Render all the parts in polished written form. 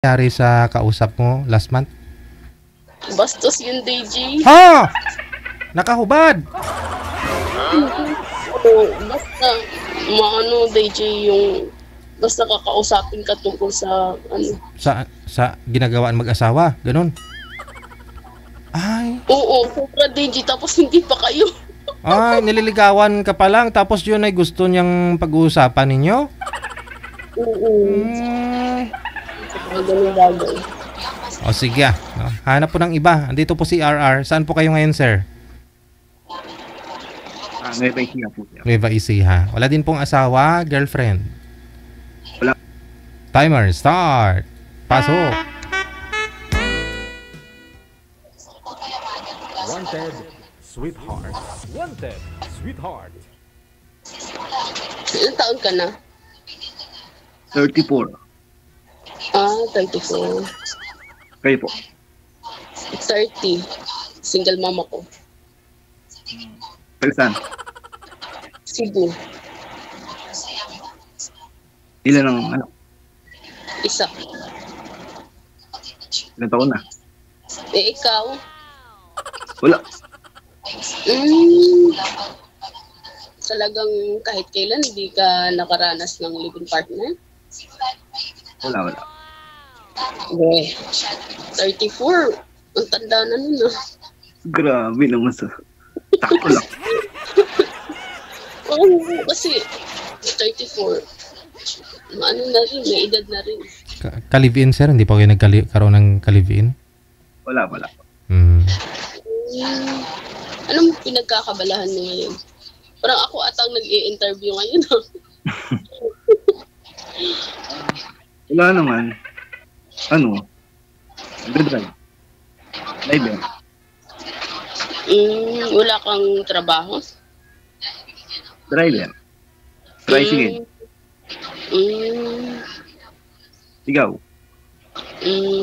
nangyari sa kausap mo last month? Bastos yun, DJ. Ha! Nakahubad! Basta, DJ, yung basta kakausapin ka tungkol sa Sa ginagawaan mag-asawa, ganun. Ay, Oo, sobra, DJ, tapos hindi pa kayo. nililigawan ka pa lang tapos yun ay gusto niyang pag-uusapan ninyo? Oo. Ganun bagay. O sige, no? Hanap po ng iba. Andito po si RR. Saan po kayo ngayon, sir? Nueva Ecija po. Nueva Ecija. Wala din pong asawa, girlfriend? Wala. Timer, start. Pasok. Wanted, sweetheart. Wanted, sweetheart. Ilang taon ka na? 34. 34. Kayo po. 30. Single mama ko. Taga saan? Cebu. Ilan ang ano? Isa. Ilan taon na? Ikaw? Wala. Talagang kahit kailan hindi ka nakaranas ng living partner? Wala. Okay. 34. Ang tanda na nun, ah. Grabe naman sa... Takto lang. Oo, kasi 34. Ano na rin, may edad na rin. Ka-live-in, sir? Hindi pa kayo nagkaroon ng ka-live-in? Wala. Anong pinagkakabalahan mo ngayon? Parang ako atang nag-i-interview ngayon. Wala naman. Ano? Nagdadrive. Driver. Wala kang trabaho? Driver. Tricycle. Ikaw?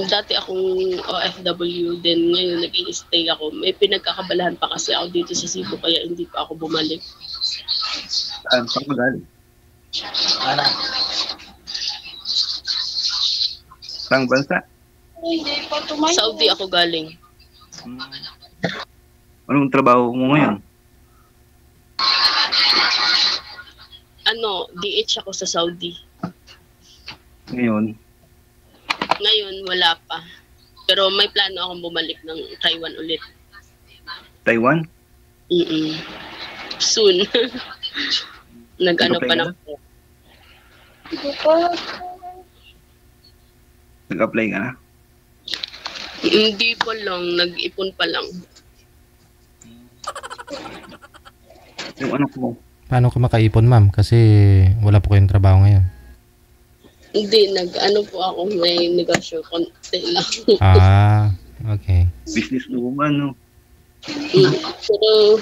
Dati akong OFW din. Ngayon nag-i-stay ako. May pinagkakabalahan pa kasi ako dito sa Cebu kaya hindi pa ako bumalik. Saan? Saan magaling? Saan bansa? Saudi ako galing. Anong trabaho mo ngayon? DH ako sa Saudi. Ngayon? Ngayon, wala pa. Pero may plano akong bumalik ng Taiwan ulit. Taiwan? Soon. Nag-ano pa na po. Nag-apply ka na? Hindi pa lang. Nag-ipon pa lang. Yung anak mo? Paano ka makaipon, ma'am? Kasi wala po kayong trabaho ngayon. Hindi, nag-ano po ako, may negosyo, konti lang. Okay. Business woman, no? Pero,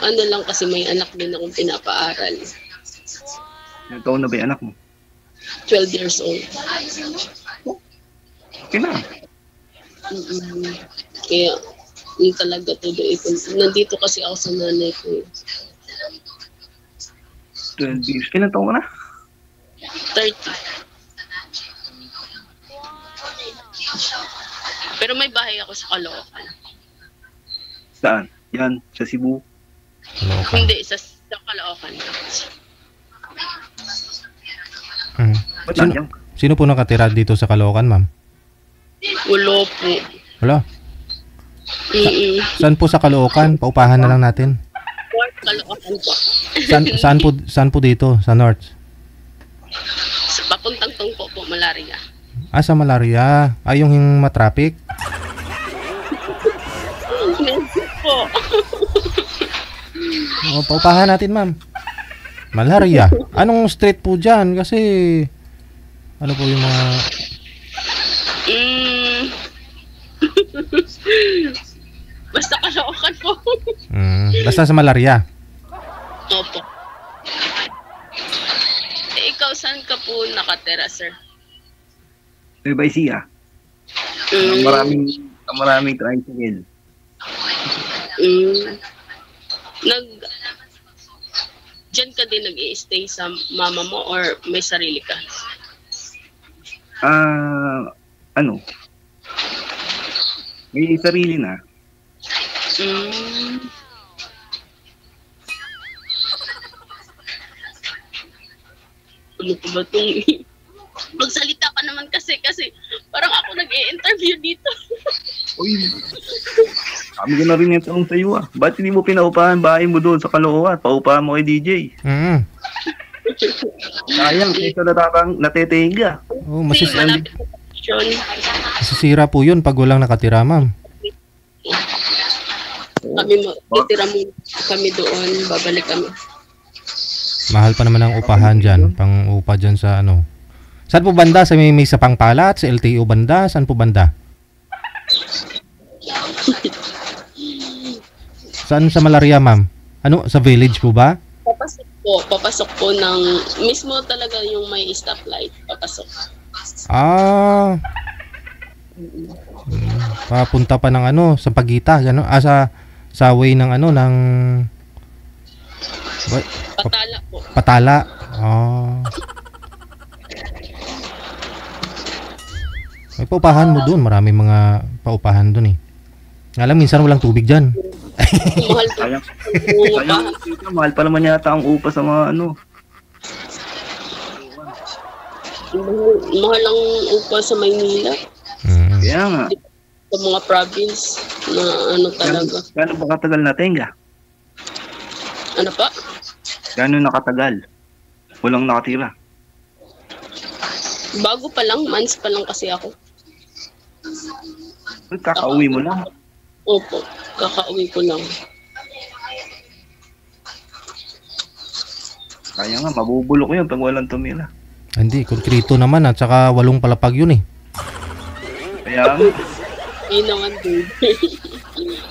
ano lang kasi may anak din akong pinapaaral. Ilang taon na ba yung anak mo? 12 years old. Okay na. Kaya, yun talaga todo ipon. Nandito kasi ako sa nanay ko. 12 years. Ilang taon ka na? 30. Pero may bahay ako sa Caloocan. Saan? Yan, sa Cebu. Hindi, sa Caloocan. Ba't nandiyan? Sino po nakatira dito sa Caloocan, ma'am? Ulo po. Wala. Saan po sa Caloocan? Paupahan na lang natin. North Caloocan po. Saan po dito? Sa North? Sa papuntang Tungpo po, Malaria. Sa Malaria. Yung matraffic? Po. Paupahan natin, ma'am. Malaria. Anong street po dyan? Kasi, ano po yung mga... Basta Caloocan po. Basta sa Malaria. Opo. Ikaw, saan ka po nakatira, sir? Nueva Ecija. Maraming tricycle. Diyan ka din nag-i-stay sa mama mo or may sarili ka? ano, may sarili na. Mm. Ano pa ba itong... Magsalita ka naman kasi parang ako nag-i-interview dito. Uy, kami ko na rin yung tanong sa'yo ah. Ba't hindi mo pinaupahan bahay mo doon sa Caloocan? Paupahan mo kay DJ. Sayang, kaysa natetenga. Oh, Kasi malapit sa station. masisira po yun pag walang nakatira, ma'am. Titira mo kami doon, babalik kami. Mahal pa naman ang upahan dyan. Pang upa dyan sa ano. Saan po banda? Sa may sa Pangpalat? Sa LTO banda? Saan po banda? Saan sa Malaria, ma'am? Ano? Sa village po ba? Papasok po ng, mismo talaga yung may stoplight, papasok. Ah. Papunta pa ng ano, sa Pagita, gano? Sa way ng ano, ng Patala po. Patala. Ah. May paupahan mo doon, maraming mga paupahan doon eh. Alam, minsan walang tubig diyan. Mahal po. Sayang, mahal pa naman yata ang upa sa mga ano. Mahal ang upa sa Maynila. Kaya nga. Sa mga province na ano talaga. Gano'n ba katagal na tenga? Ano pa? Gano'n nakatagal? Walang nakatira. Bago pa lang, months pa lang kasi ako. Kakauwi mo lang. Opo, kakauwi ko lang. Kaya nga, mabubulok yun pag walang tumira. Hindi, konkreto naman at saka 8 palapag yun eh. Kaya nga. Yun naman dude.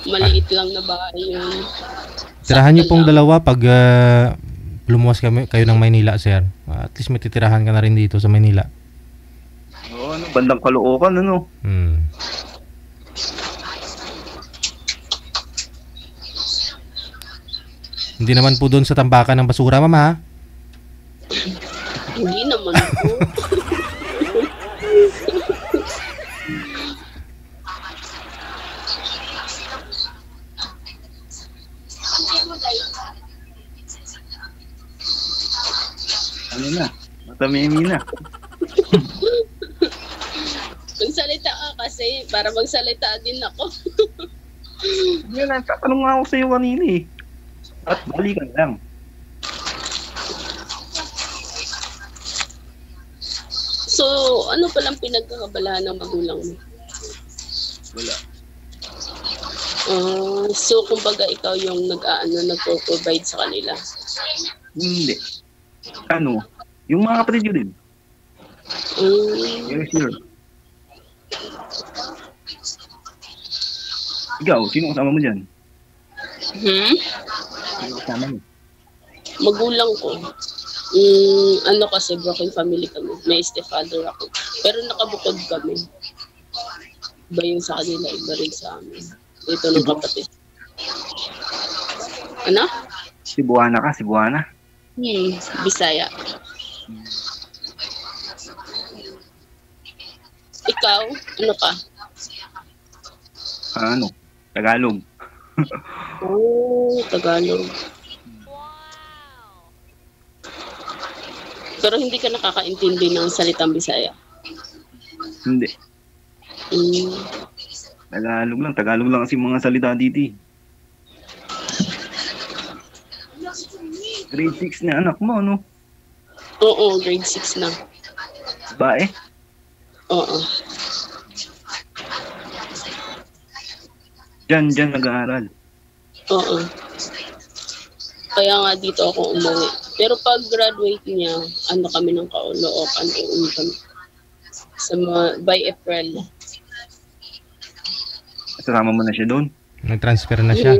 Maliit lang na bahay yun. Tirahan niyo pong dalawa pag lumuwas kayo ng Maynila, sir. At least may titirahan ka na rin dito sa Maynila. Oo, ano, bandang Caloocan, ano. Hindi naman po doon sa tambakan ng basura, mama, ha? Hindi naman po. Ano na, matamimi na. Magsalita ka kasi, para magsalita din ako. Yan lang, tatanong nga ako sa'yo kanina eh. At balikan lang. So, ano palang pinagkakabalahan ng magulang mo? Wala. So, kumbaga ikaw yung nagpo-provide sa kanila. Hindi. Ano, yung mga kapatid yun din. Yes, sir. Ikaw, sino kasama mo dyan? Sino kasama mo? Magulang ko. Ano kasi, broken family kami. May stepfather ako. Pero nakabukod kami. Iba yung sa kanila, iba rin sa amin. Ito ng kapatid. Ano? Cebuana ka, Cebuana? Bisaya. Ikaw, ano ka? Ano? Tagalog. Tagalog. Pero hindi ka nakakaintindi ng salitang Bisaya. Hindi. Tagalog lang kasi mga salita dito. Grade 6 na anak mo, no? Oo, grade 6 na. Bae? Oo. Diyan nag-aaral. Oo. Kaya nga dito ako umuwi. Pero pag graduate niya, ano kami ng Caloocan, uuwi kami. By April. Kasama mo na siya doon? Nag-transfer na siya?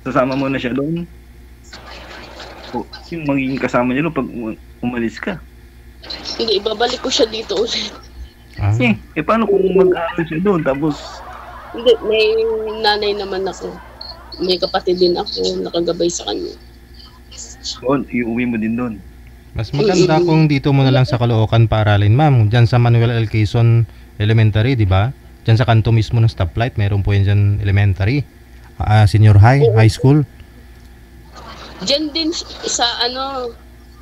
Sasama mo na siya doon? O, yung magiging kasama niya pag umalis ka? Hindi, ibabalik ko siya dito ulit. Paano kung mag-aaral siya doon tapos... Hindi, may nanay naman ako. May kapatid din ako nakagabay sa kanya. Iuwi mo din doon? Mas maganda kung dito mo na lang sa Caloocan paaralin, ma'am. Diyan sa Manuel L. Quezon Elementary, di ba? Diyan sa kanto mismo ng stoplight, meron po yan dyan elementary. Senior high school. Diyan din sa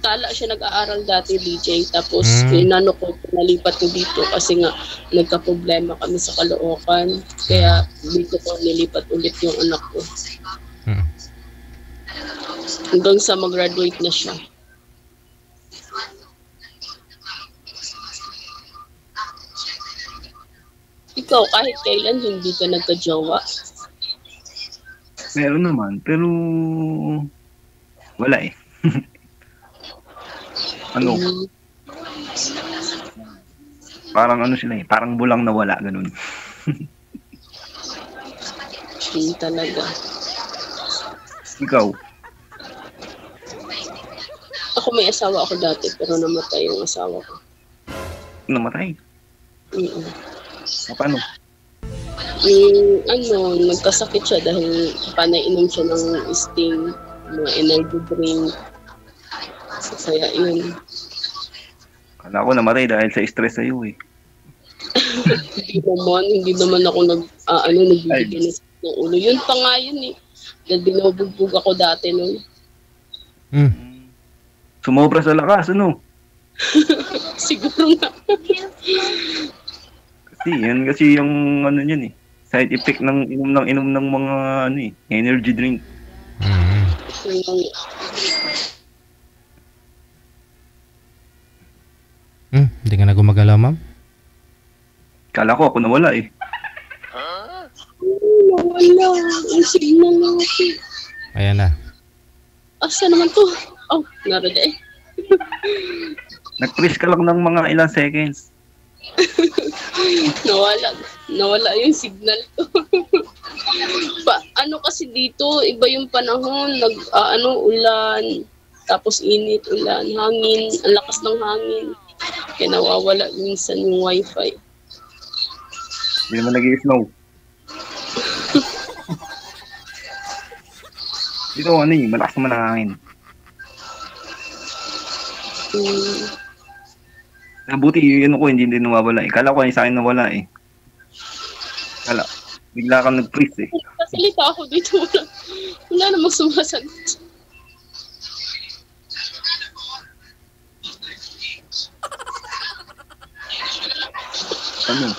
Tala siya nag-aaral dati, DJ. Tapos, inano ko, nalipat ko dito kasi nga nagka-problema kami sa Caloocan. Kaya dito ko nilipat ulit yung anak ko. Hanggang sa mag-graduate na siya. Ikaw, kahit kailan hindi ka nagka-jowa? Meron naman, pero wala eh. Parang sila eh, parang bulang na wala, ganun. Talaga. Ikaw? Ako may asawa ako dati, pero namatay yung asawa ko. Namatay? Paano? Nagkasakit siya dahil panainom siya ng Sting, mga energy drink. Kaya yun. Kala ko namatay dahil sa stress sa'yo eh. Hindi naman ako nagbibigay ng ulo. Yun pa nga yun eh. Dahil binubugbog ako dati nun. Sumobra sa lakas, Siguro nga. Kasi yung yan eh. Side effect ng inom ng mga energy drink. Hindi ka na gumagalaw, ma'am? Kala ko ako nawala eh. Nawala. Ang signal lang ako. Ayan na. Asa naman to? Oh, narada eh. Nag-freeze ka lang ng mga ilang seconds. Nawala yung signal ko. Kasi dito, iba yung panahon, ulan, tapos init, ulan, hangin, ang lakas ng hangin. Kaya nawawala minsan yung wifi. Hindi naman nag-i-snow. Dito malakas naman ang hangin. Nabuti ko hindi din nawawala eh. Kala ko sa akin nawala eh. Bigla kang nag-freeze eh. Kasalita ako dito. Wala namang sumasagot. Ano?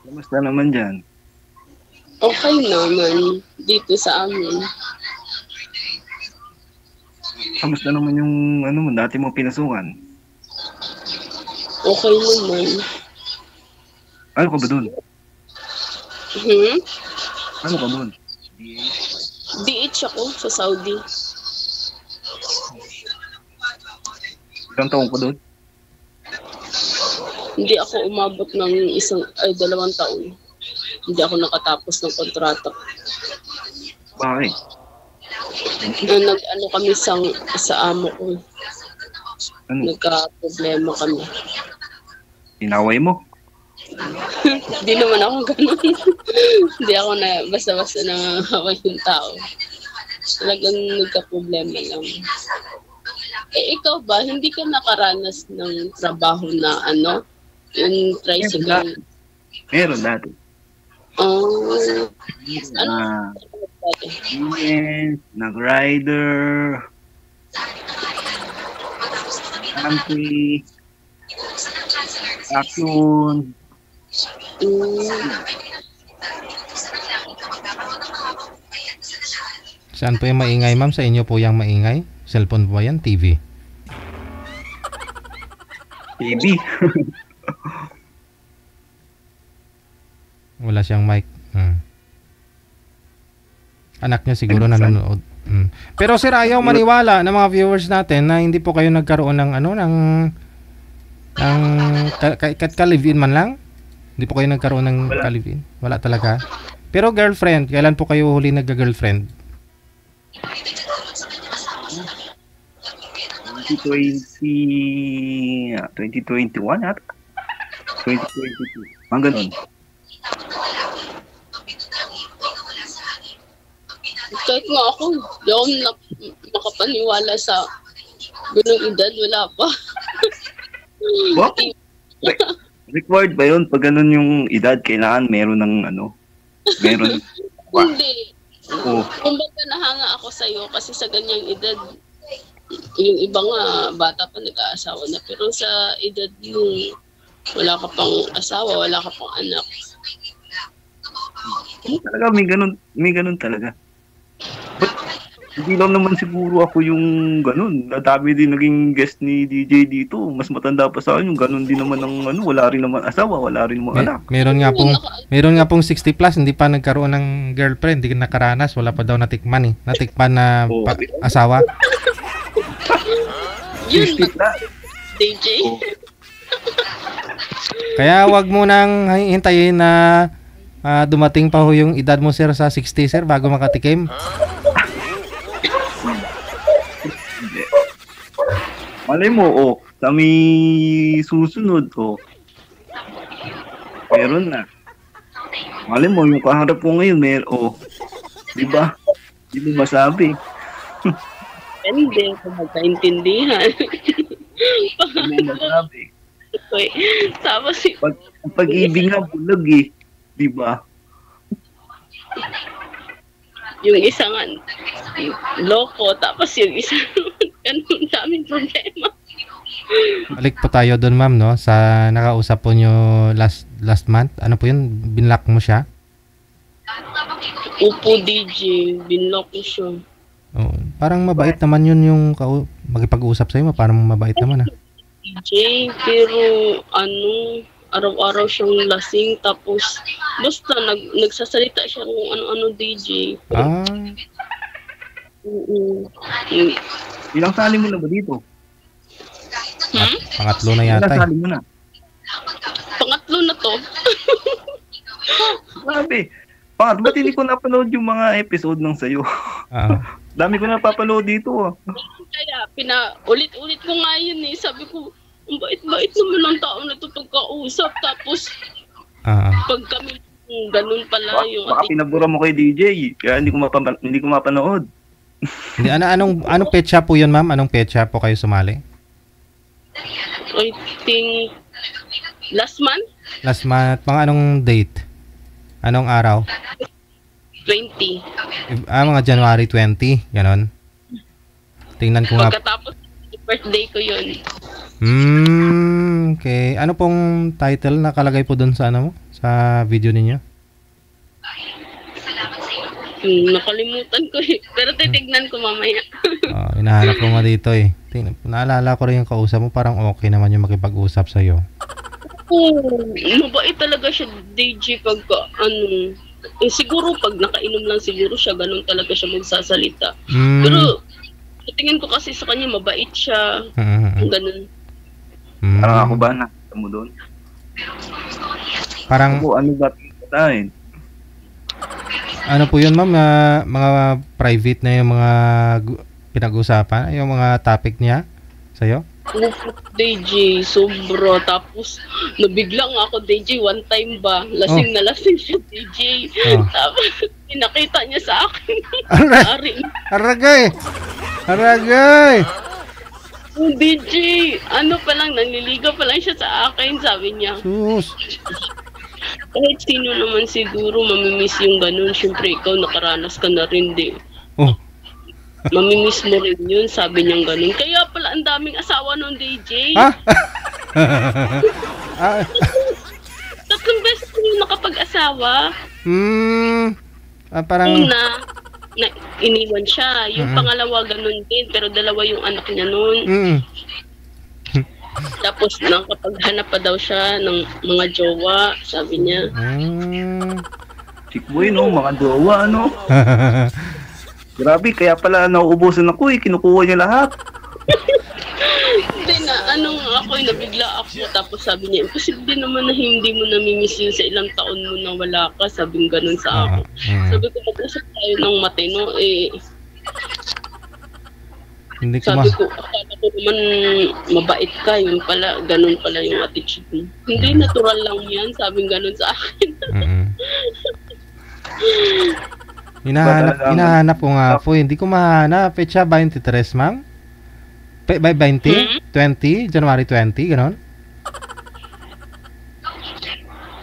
Kamusta naman dyan? Okay naman. Dito sa amin. Kamusta naman yung dati mo pinasukan? Okay naman. Ano ka ba dun? Ano ka dun? DH ako sa Saudi. Ilang taong ka dun? Hindi ako umabot ng 2 taon. Hindi ako nakatapos ng kontrata. Bakit? Kami sa amo ko. Nagka-problema kami. Inaway mo? Hindi naman ako ganun. Hindi ako basta-basta nangangaway yung tao. Talagang nagka-problema lang. Ikaw ba, hindi ka nakaranas ng trabaho na yung tricycle? Meron dati. Nag-rider, country, action. Saan po yung maingay, ma'am? Sa inyo po yung maingay? Cellphone po yan? TV? TV. Wala siyang mic. Anak niya siguro nanonood. Pero sir, ayaw maniwala ng mga viewers natin na hindi po kayo nagkaroon ng ka-live-in man lang? Hindi po kayo nagkaroon ng ka-live-in? Wala talaga? Pero girlfriend, kailan po kayo huli nagka-girlfriend? 2021 ata? 2022. Ang ganun. Kahit nga ako, di ako makapaniwala sa ganung edad, wala pa. What? Required ba yun? Pag ganun yung edad, kailangan meron ng meron. Hindi. Oo. Kumbaga nahanga ako sa'yo kasi sa ganyang edad, yung iba nga, bata pa nag-aasawa na. Pero sa edad yung wala ka pang asawa, wala ka pang anak. Talaga, may ganun talaga. But, hindi lang naman siguro ako yung ganun. Nadami din naging guest ni DJ dito. Mas matanda pa sa akin yung ganun din naman ng wala rin naman asawa, wala rin naman anak. Meron nga pong 60 plus, hindi pa nagkaroon ng girlfriend, hindi nakaranas, wala pa daw natikman eh. Natikman na asawa. Yun, 60 plus. DJ. Kaya wag mo nang hintayin na dumating pa ho yung edad mo sir sa 60 sir bago makatikim. Malay mo, sa may susunod, meron na. Malay mo, yung kaharap ko ngayon, di ba? Di mo masabi. Hindi ko magkaintindihan. Di mo masabi. Okay. Tapos Pag-ibig nga bulag eh. Di ba? yung isa nga, loko, tapos yung isa, ganun daming problema. Balik po tayo doon ma'am no sa nakausap po nyo last month. Ano po yun? Binlock mo siya? Upo DJ, binlock ko siya. Oh, parang mabait naman yun yung makipag-usap sa'yo. Parang mabait naman DJ, pero araw-araw siyang lasing, tapos basta nagsasalita siya kung ano-ano DJ. Ilang sali mo na ba dito? Pangatlo na yata. Ilang sali mo na? Pangatlo na to. Grabe. Ba't hindi ko napanood yung mga episode ng sayo? Dami ko napapanood dito. Kaya ulit-ulit ko nga yun eh. Sabi ko, ang bait-bait naman ng tao na ito pagkausap. Tapos, pag kami ganun pala yung baka pinabura mo kay DJ. Kaya hindi ko mapanood. Hindi, anong petsa po yun ma'am? Anong petsa po kayo sumali? I think last month? Last month, mga anong date? Anong araw? 20. Mga January 20, ganon. Tingnan ko nga. Pagkatapos, birthday ko yun. Okay. Ano pong title nakalagay po doon sa sa video ninyo? Nakalimutan ko eh. Pero titignan ko mamaya. Hinahanap ko nga dito eh. Naalala ko rin yung kausap mo, parang okay naman yung makipag-usap sa'yo. Mabait talaga siya DJ pagka siguro pag nakainom lang siguro siya, ganun talaga siya magsasalita. Pero tingin ko kasi sa kanya mabait siya. Ganun. Parang ako ba nakita mo doon? Parang ano ba tayo? Ano po yun ma'am, mga private na yung mga pinag-usapan, yung mga topic niya sa'yo? DJ, sobra. Tapos, nabigla nga ako, DJ, one time ba? Lasing na lasing siya, DJ. Tapos, pinakita niya sa akin. Aragay! DJ, ano pa lang, nanliligaw pa lang siya sa akin, sabi niya. Sus! Kahit sino naman siguro, mamimiss yung ganun. Siyempre, ikaw nakaranas ka na rin, di. Mamimiss mo rin yun, sabi niyang ganun. Kaya pala ang daming asawa nung DJ. Tatlong beses ko yung nakapag-asawa. Parang una, iniwan siya. Yung pangalawa, ganun din. Pero dalawa yung anak niya nun. Tapos nakapaghanap pa daw siya ng mga jowa, sabi niya. Chikboy, no? Mga jowa, ano? Grabe, kaya pala nauubusan ako eh. Kinukuha niya lahat. Hindi na, ako nabigla ako. Tapos sabi niya, imposible naman na hindi mo namimiss yun sa ilang taon mo na wala ka. Sabi ganun sa akin. Sabi ko, mag-usap tayo ng matino. Sabi ko, akala ko naman mabait ka. Yun pala, ganun pala yung attitude mo. Hindi, natural lang yan. Sabi ganun sa akin. Hinahanap ko nga po. Hindi ko mahanap. Petsa 23, ma'am? 20? 20? January 20? Ganon?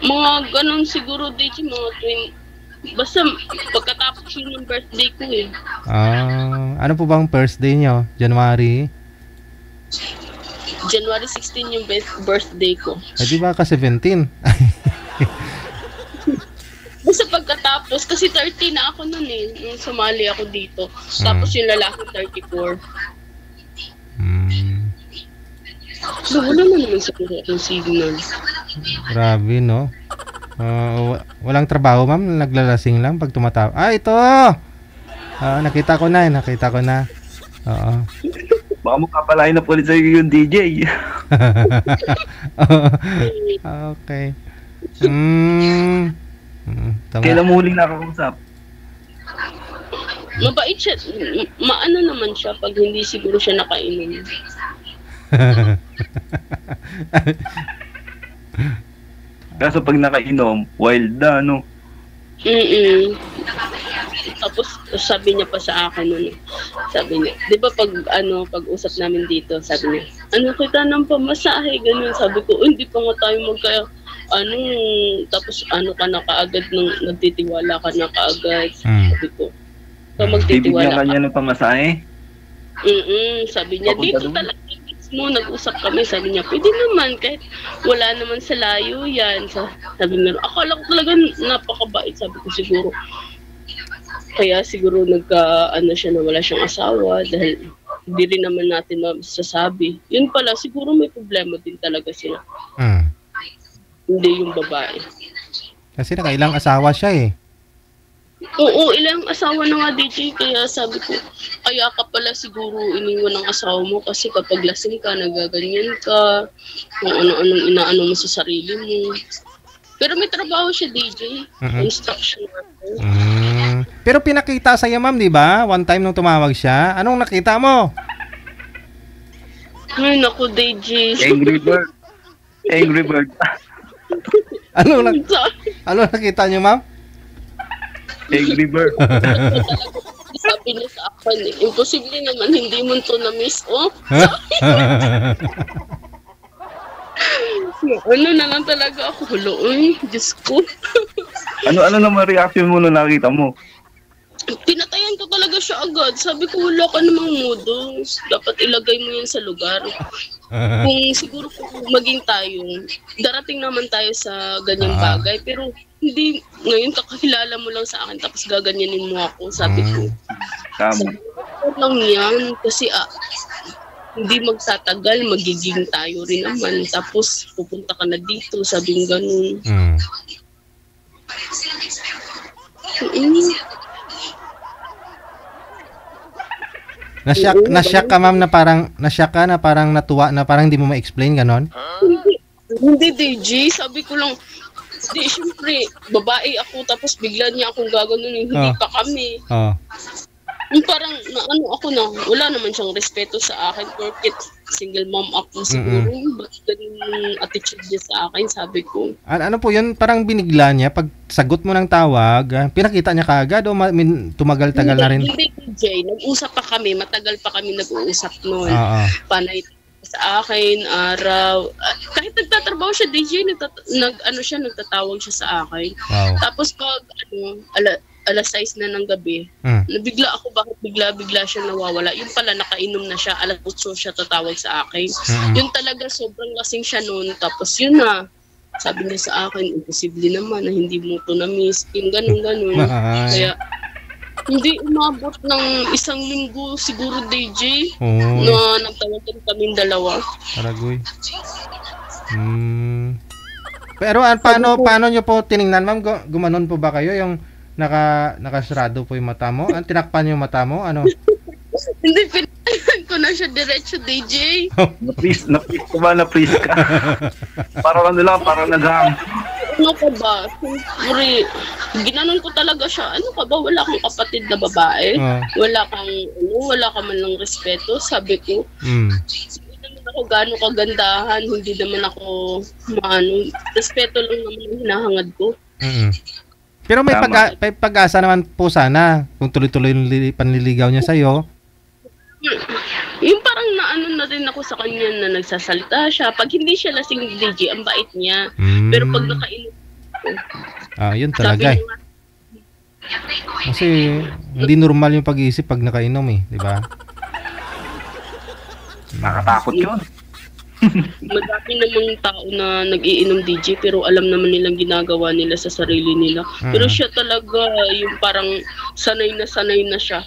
Mga ganun siguro dito, mga 20. Basta pagkatapos yun ng birthday ko eh. Ano po bang first day nyo? January? January 16 yung birthday ko. Di ba ka 17? Basta pagkatapos, kasi 30 na ako nun eh, nung sumali ako dito. Tapos yung lalaki 34. So, wala naman siguro akong signal. Grabe, no? Walang trabaho, ma'am? Naglalasing lang pag tumatawa. Ito! Nakita ko na. Oo. Baka magkapalain na po ulit sa'yo yung DJ. Okay. Kailan mo huling nakakausap? Mabait siya. Maano naman siya pag hindi siguro siya nakainom. Kaso pag nakainom, wild na, no? Tapos sabi niya pa sa akin nun, sabi niya, di ba pag usap namin dito, sabi niya, kita ng pamasahe, ganun. Sabi ko, hindi pa nga tayo tapos ka na kaagad, nung nagtitiwala ka na kaagad. Sabi ko, so magtitiwala ka. Bibigyan ka niya ng pamasahe? Sabi niya, dito talaga mo, nag-usap kami, sabi niya, pwede naman, kahit wala naman sa layo yan. Sabi niya, akala ko talaga napakabait, sabi ko siguro. Kaya siguro siya na wala siyang asawa, dahil hindi rin naman natin masasabi. Yun pala, siguro may problema din talaga sila. Hindi yung babae. Kasi nakailang asawa siya eh. Oo, ilang asawa na nga DJ, kaya sabi ko, kaya ka pala siguro iniwan ng asawa mo kasi kapag lasing ka, nagaganyan ka, kung ano-anong inaano mo sa sarili mo. Pero may trabaho siya DJ, instruction worker. Pero pinakita sa'yo ma'am, di ba? One time nung tumawag siya, anong nakita mo? Ay, naku DJ. Angry Bird. Angry Bird. Ano nakita niyo ma'am? Angry Bird. Sabi niya sa akin, imposible naman hindi mo ito na-miss, oh. Ano na lang talaga ako, huloy, Diyos ko. ano naman reaction mo nung nakita mo? Pinatayan ko talaga siya agad. Sabi ko, wala ka namang modo. Dapat ilagay mo yan sa lugar. Kung siguro kung maging tayo, darating naman tayo sa ganyang bagay. Pero hindi, ngayon kakilala mo lang sa akin tapos gaganyanin mo ako. Sabi ko, sabi ko lang yan. Kasi hindi magtatagal, magiging tayo rin naman. Tapos pupunta ka na dito, sabing ganun. Nasyak ka ma'am na parang natuwa na parang hindi mo ma-explain ganon? Hindi DJ, sabi ko lang, di syempre, babae ako tapos bigla niya akong gaganunin, hindi pa kami. Yung parang ako na, wala naman siyang respeto sa akin, porket single mom ako siguro, ba't ganun attitude niya sa akin, sabi ko. Ano po yun, parang binigla niya, pag sagot mo ng tawag, pinakita niya kaagad o tumagal-tagal na rin? Hindi, DJ, nag-usap pa kami, matagal pa kami nag-uusap noon. Panay sa akin, araw, kahit nagtatrabaho siya, DJ, nagtatawag siya sa akin. Wow. Tapos pag, alas 6 na ng gabi, nabigla ako, bakit bigla siya nawawala. Yung pala, nakainom na siya, alas 8 siya tatawag sa akin. Yun talaga, sobrang lasing siya noon. Tapos yun na, sabi niya sa akin, imposible naman na hindi mo to na-miss. Yung ganun. Kaya, hindi umabot ng 1 linggo siguro, DJ, na nagtawagan kaming dalawa. Paragoy. Pero paano nyo po tiningnan, ma'am? Gumanon po ba kayo? Yung nakasarado po yung mata mo? Tinakpan yung mata mo? Ano? Hindi, pinahan ko na siya diretso, DJ. Na-please ka. Parang naghang. Ano ka ba? Siyempre, ginanon ko talaga siya. Ano ka ba? Wala kang kapatid na babae? Wala ka man lang respeto, sabi ko. Hindi naman ako gano'ng kagandahan, hindi naman ako respeto lang naman ang hinahangad ko. Pero may Tama. pag-asa naman po sana kung tuloy-tuloy yung panliligaw niya sa'yo. Yung parang naano na rin ako sa kanya na nagsasalita siya. Pag hindi siya lasing DJ, ang bait niya. Pero pag nakainom Yun sabi talaga eh. niya, Kasi hindi normal yung pag-iisip pag nakainom eh, di ba? Nakatakot yun. madami namang tao na nag-iinom DJ pero alam naman nilang ginagawa nila sa sarili nila. Pero siya talaga yung parang sanay na siya.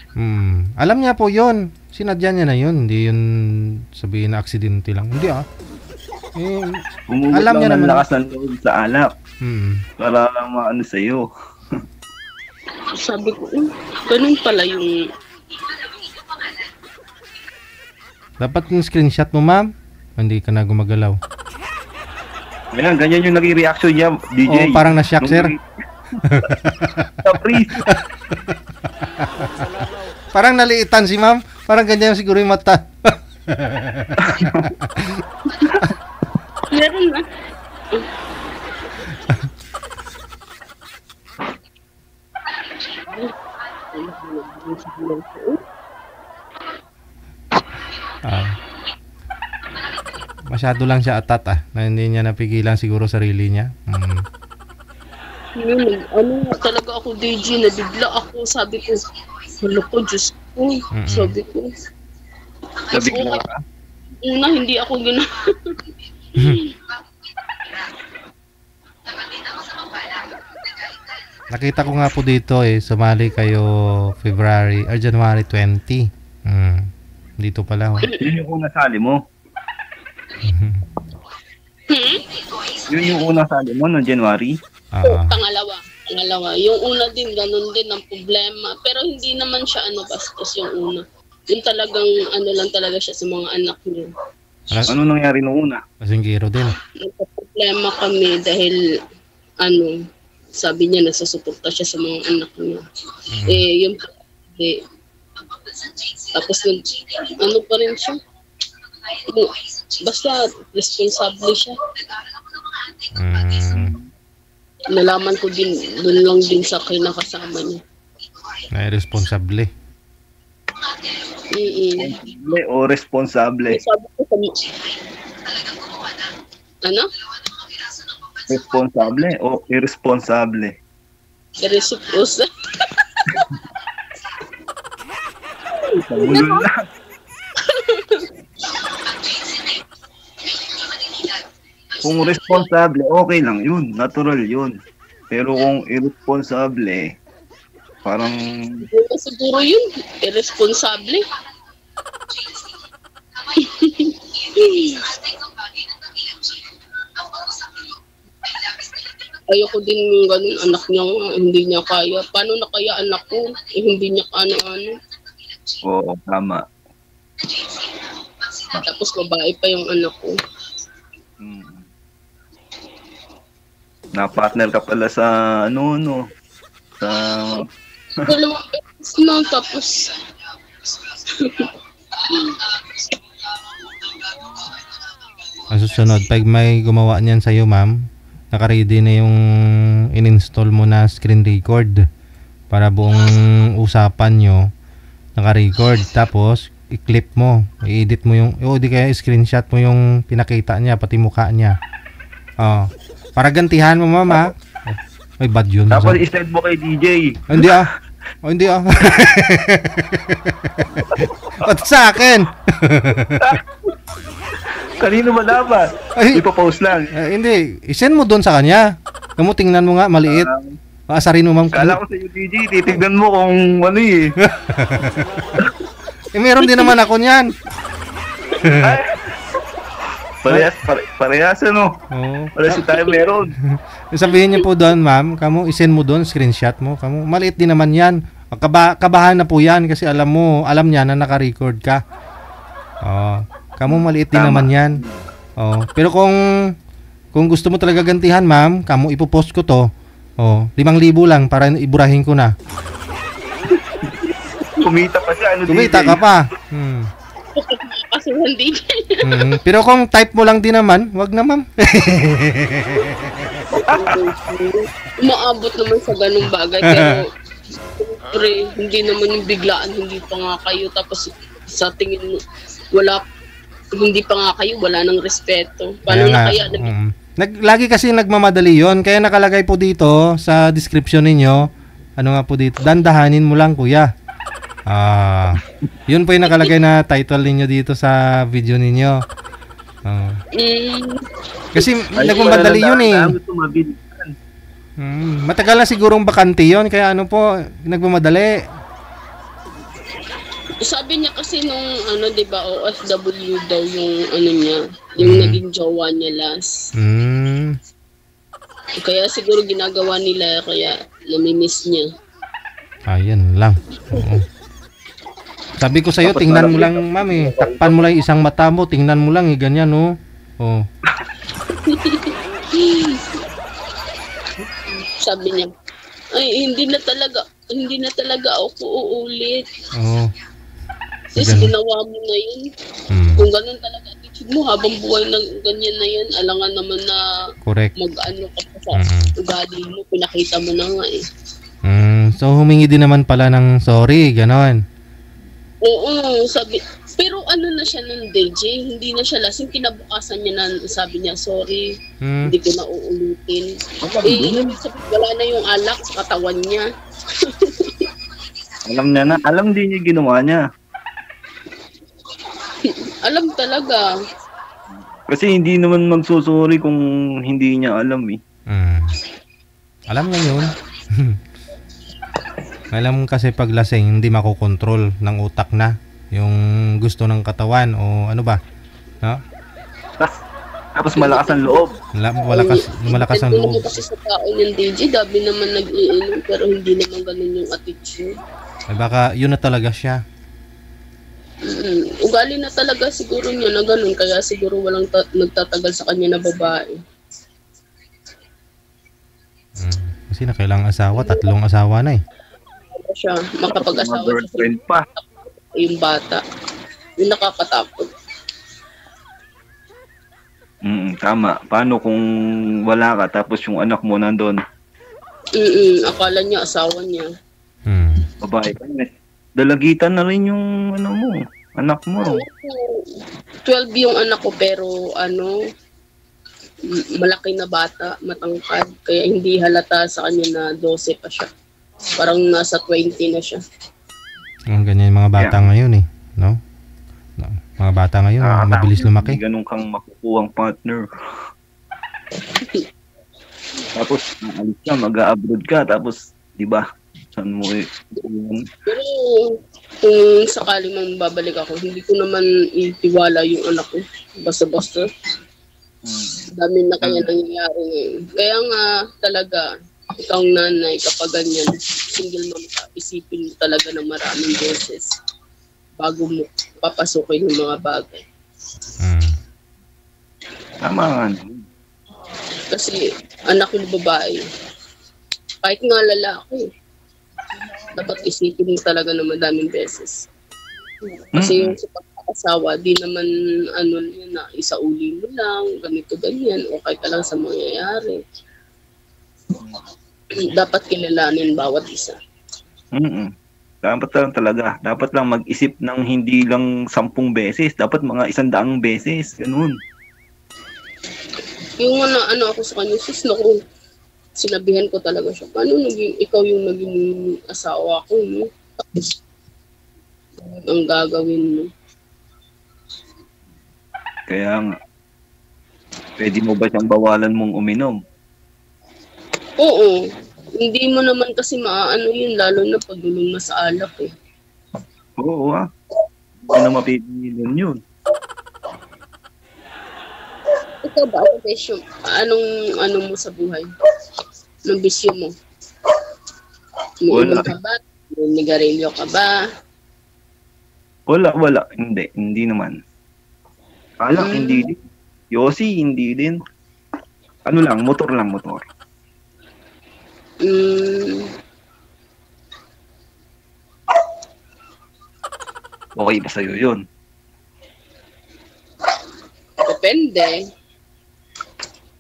Alam niya po yun. Sinadya niya na yun. Hindi yun sabihin na aksidente lang. Hindi Umugot alam lang niya ng naman. lakas ng loob sa alak. Para maano sa'yo. Sabi ko, ganun pala yung Dapat yung screenshot mo, ma'am. Hindi ka na gumagalaw. Ayan, ganyan yung naging reaction niya, DJ. Oo, parang na-shock, sir. Surprise. Parang naliitan si ma'am. Parang ganyan siguro yung mata. meron na. Masyado lang siya atat na hindi niya napigilan siguro sarili niya. Yun, talaga ako DJ, nabigla ako, sabi ko, hala ko, Diyos ko, sabi ko. Nabigla ka? Una, hindi ako Nakita ko nga po dito sumali kayo February or January 20. Dito pala. Yun yung unang sali mo. Yun yung unang sali mo noong January. Pangalawa. Yung una din, ganun din ang problema. Pero hindi naman siya bastos yung una. Yung talagang lang talaga siya sa mga anak niya. Ano nangyari noong una? Pasinggiro din. Nagka-problema kami dahil sabi niya nasusuporta siya sa mga anak niya. Tapos pa rin siya. Basta responsable siya. Nalaman ko din, doon lang din sa kinakasama niya. Ay, responsable. Responsable o responsable? Sabi ko Responsable o irresponsable? Irresponsible. Sabulol na. Kung responsable, okay lang yun. Natural yun. Pero kung irresponsable, parang... Siguro yun. Irresponsable. Ayoko din yung ganun. Anak niya hindi niya kaya. Paano na kaya anak ko? Hindi niya ano-ano. Oo, tama. Tapos babae pa yung anak ko. Na-partner ka pala sa sa... Dalawang beses na tapos... Ang susunod, pag may gumawa niyan sa'yo, ma'am, naka-ready na yung in-install mo na screen record para buong usapan nyo naka-record. Tapos, i-clip mo, i-edit mo yung, di kaya screenshot mo yung pinakita niya, pati mukha niya. Para gantihan mo, ma'am, ha? Ay, bad yun. Tapos i-send mo kay DJ. Hindi hindi Ba't sa akin? Kanino ba dapat? Ay, Ipo-post lang. hindi. I-send mo doon sa kanya. Kamu tingnan mo nga, maliit. Paasarin mo, ma'am. Kala ko sa DJ, titignan mo kung ano Meron din naman ako niyan. Parehas ano? Parehas tayo meron. Sabihin niyo po doon, ma'am, kamu i-send mo doon, screenshot mo. Kamu, maliit din naman yan. Kabahan na po yan kasi alam niya na naka-record ka. Kamu maliit din naman yan. Pero kung gusto mo talaga gantihan, ma'am, kamu ipopost ko to. 5,000 lang para iburahin ko na. Kumita pa siya. Kumita ka pa. Kasi hindi. Pero kung type mo lang din naman, wag na, ma'am. Umaabot naman sa ganung bagay, pero siyempre, hindi naman yung biglaan, hindi pa nga kayo, tapos sa tingin mo, hindi pa nga kayo, wala nang respeto. Paano na kaya? Lagi kasi nagmamadali yon, kaya nakalagay po dito sa description ninyo, ano nga po dito, dandahanin mo lang kuya. Yun po yung nakalagay na title ninyo dito sa video ninyo. Kasi nagmamadali yun eh. Matagal na sigurong bakante yun, kaya ano po, nagmamadali. Sabi niya kasi nung di ba, OFW daw yung niya, yung naging jowa niya last. Kaya siguro ginagawa nila, kaya namimiss niya. Ayan lang. Oo. Sabi ko sa'yo, tingnan mo lang, ma'am eh. Takpan mo lang isang mata mo, tingnan mo lang eh, ganyan, oh. Oh. Sabi niya, ay, hindi na talaga ako uulit. Oo. Sis, ginawa mo na yun. Kung ganun talaga attitude mo, habang buhay na ganyan na yun, alangan naman na correct. Mag-ano ka pa sa ugali mo, pinakita mo na nga eh. So, humingi din naman pala ng sorry, ganon. Oo, sabi, pero na siya ng DJ, hindi na siya lasing, kinabukasan niya na, sabi niya, sorry, hindi ko na uulitin. Wala na yung alak sa katawan niya. Alam niya na, alam din niya ginawa niya. Alam talaga. Kasi hindi naman magsusuri kung hindi niya alam eh. Alam niya yun. Alam kasi pag lasing, hindi makokontrol ng utak na yung gusto ng katawan o ano ba? No? Tapos malakas ang loob. Malakas ang loob. Kasi sa tao yung DJ, dami naman nag-iinom pero hindi naman ganun yung attitude. Ay baka yun na talaga siya. Ugali na talaga siguro niya na ganun, kaya siguro walang nagtatagal sa kanya na babae. Kasi nakailang asawa, 3 asawa na eh. Siya, makapag-asawa siya pa. Yung bata. Yung nakakatakot. Tama. Paano kung wala ka tapos yung anak mo nandun? Akala niya asawa niya. Babae ka na. Dalagitan na rin yung anak mo. 12 yung anak ko pero malaki na bata, matangkad. Kaya hindi halata sa kanya na 12 pa siya. Parang nasa 20 na siya. Ang ganyan yung mga bata ngayon eh, no? Mga bata ngayon, mabilis lumaki. Ganun kang makukuhang partner. Tapos, alis ka, mag-a-abroad ka, tapos, di ba, saan mo Pero, kung sakali mang babalik ako, hindi ko naman itiwala yung anak ko. Basta-basta. Dami na kaya nangyayari ngayon. Kaya nga, talaga, ikaw nanay, kapag ganyan, single mom ka, isipin mo talaga ng maraming beses bago mo papasukin yung mga bagay. Tama nga. Kasi anak ng babae, kahit nga lalaki, dapat isipin mo talaga ng madaming beses. Kasi yung sa pagkakasawa, di naman na isauli mo lang, ganito ganyan, okay ka lang sa mangyayari. Dapat kilalanin bawat isa. Dapat lang talaga. Dapat lang mag-isip ng hindi lang 10 beses. Dapat mga 100 beses. Ganun. Yung ako sa kanya, sis, naku, sinabihan ko talaga siya, paano ikaw yung naging asawa ko, no? Tapos, ang gagawin mo. Kaya nga, pwede mo ba siyang bawalan mong uminom? Oo. Hindi mo naman kasi maaano yun, lalo na pagdulong na sa alak eh. Oo Hindi na mapipigilan yun. Ikaw ba, bisyo? Anong mo sa buhay? Anong bisyo mo? Umiinom ka ba? Nigarilyo ka ba? Wala. Hindi naman. Alak, hindi din. Yossi, hindi din. Motor lang. Okay ba sa'yo yun? Depende.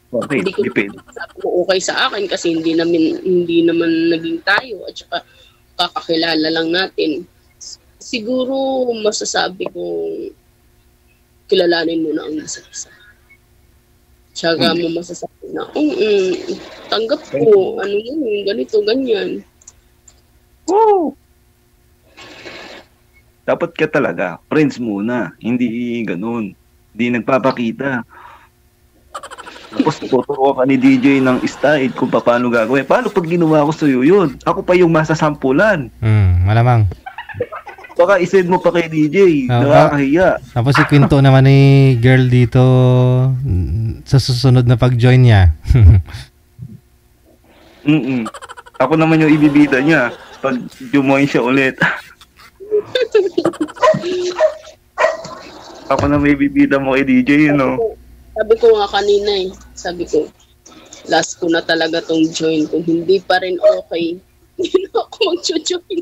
Okay, Hindi ko depende. sabi mo okay sa akin kasi hindi naman naging tayo at saka kakakilala lang natin. Siguro masasabi kong kilalanin mo na ang isa't isa. Tsaka mo masasabi na, tanggap ko, ano yun, ganito, ganyan. Woo! Dapat ka talaga, friends muna, hindi ganun. Hindi nagpapakita. Tapos tuturo ka ni DJ ng style kung paano gagawin. Paano pag ginawa ko sa'yo yun? Ako pa yung masasampulan. Malamang. Baka isend mo pa kay DJ. Nakakahiya. Tapos si Quinto naman ni girl dito sa susunod na pag-join niya. Ako naman yung ibibida niya pag jumoin siya ulit. Ako na may bibida mo kay DJ, you know. Sabi ko nga kanina sabi ko, last ko na talaga tong join. Kung hindi pa rin okay, hindi na ako mag-join.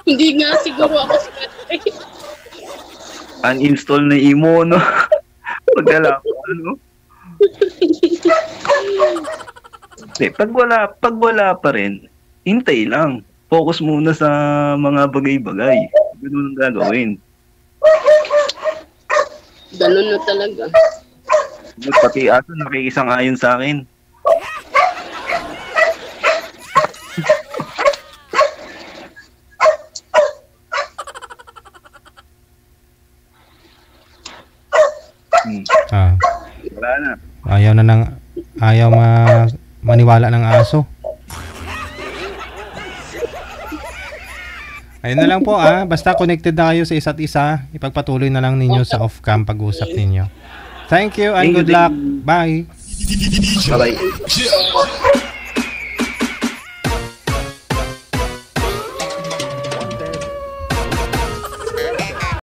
Hindi nga siguro ako swerte. Uninstall na imo, no? Pagkala ko, ano? Pag wala pa rin, hintay lang. Focus muna sa mga bagay-bagay. Ganun ang gagawin. Ganun na talaga. Pati aso nakikisang ayon sa akin. Wala na. Ayaw maniwala ng aso. Ayun na lang po basta connected na kayo sa isa't isa, ipagpatuloy na lang ninyo sa off-cam pag-usap ninyo. Thank you and good luck. Bye. Bye-bye.